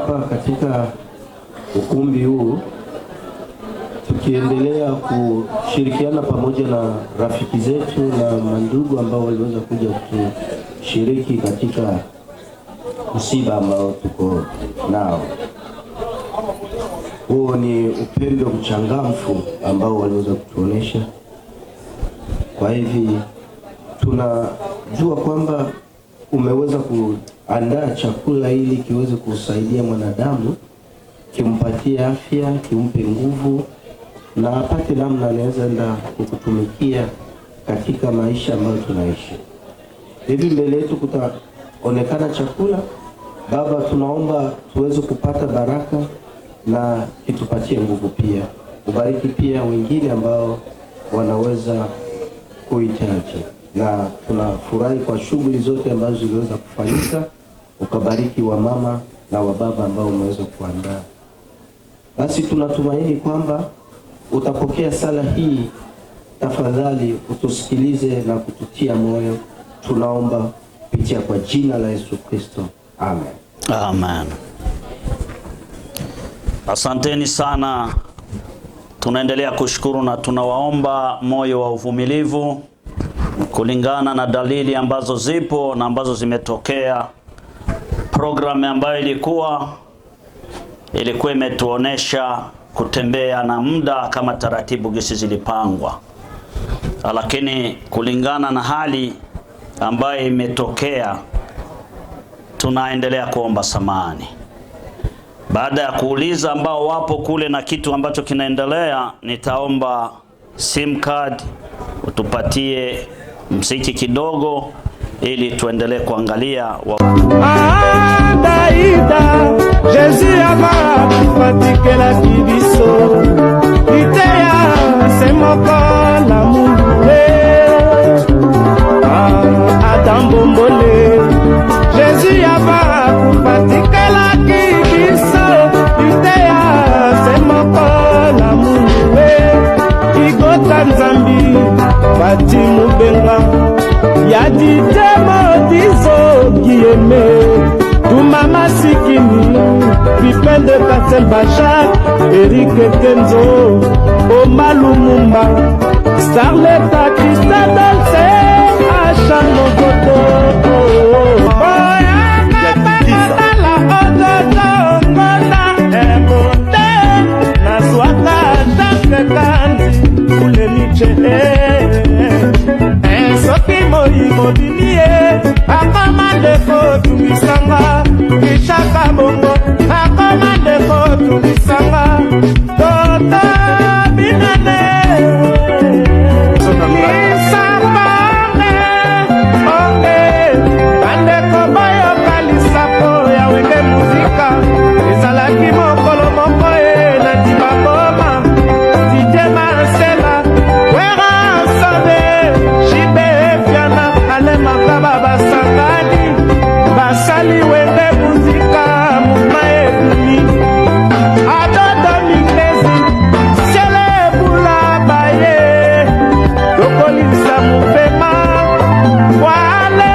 hapa katika ukumbi huu tukiendelea kushirikiana pamoja na rafiki zetu na mandugu ambao waliweza kuja kushiriki katika msiba ambao tuko nao. Huo ni upendo mchangamfu ambao waliweza kutuonesha. Kwa hivi tunajua kwamba umeweza kuandaa chakula ili kiweze kusaidia mwanadamu, kimpatie afya, kimpe nguvu na apate namna anaweza enda kukutumikia katika maisha ambayo tunaishi. Hivi mbele yetu kutaonekana chakula. Baba, tunaomba tuweze kupata baraka na kitupatie nguvu pia. Ubariki pia wengine ambao wanaweza kuhitaji, na tunafurahi kwa shughuli zote ambazo ziliweza kufanyika. Ukabariki wa mama na wa baba ambao umeweza kuandaa. Basi tunatumaini kwamba utapokea sala hii. Tafadhali utusikilize na kututia moyo. Tunaomba kupitia kwa jina la Yesu Kristo. Amen. Amen. Asanteni sana. Tunaendelea kushukuru na tunawaomba moyo wa uvumilivu kulingana na dalili ambazo zipo na ambazo zimetokea. Programu ambayo ilikuwa imetuonesha kutembea na muda kama taratibu gisi zilipangwa, lakini kulingana na hali ambayo imetokea tunaendelea kuomba samahani. Baada ya kuuliza ambao wapo kule na kitu ambacho kinaendelea, nitaomba sim card utupatie msiki kidogo ili tuendelee kuangalia Daida Jésus ama fatikela kibiso Itea semoko la mundule Adam bombole Jésus ama fatikela kibiso Itea semoko la mundule Igota nzambi Bati mubenga Yadi temo dizo Guillemé Mama Sikini, Pipin de Kassel Bachar, Eric Kenzo, Oma Lumumba, Starletta Krista Dolce, Acha Mokoto. Boyanga Patala Odoto, Ngona, Emonde, Naswaka, Tankekanzi, Ule Niche, Soki Moi Modinie, Akomande Kotumisanga, Ishaka Bongo, Akomande Kotumisanga, Tota Binane, Isapane, Onge, Kande Kobayo Kalisapo, ya wende muzika, Isalaki Mokolo Mokoe, Natima Boma, Tije Marcela, Wera Sabe, Shibe Fiana, Ale Makaba Basangani, Basali wende muzika, Mumae Buni, Adodo Mingezi, Sele Bula Baye, Dokolisa Mupema, Wale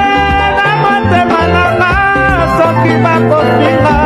na Mote Mananga, Soki Bako Finga,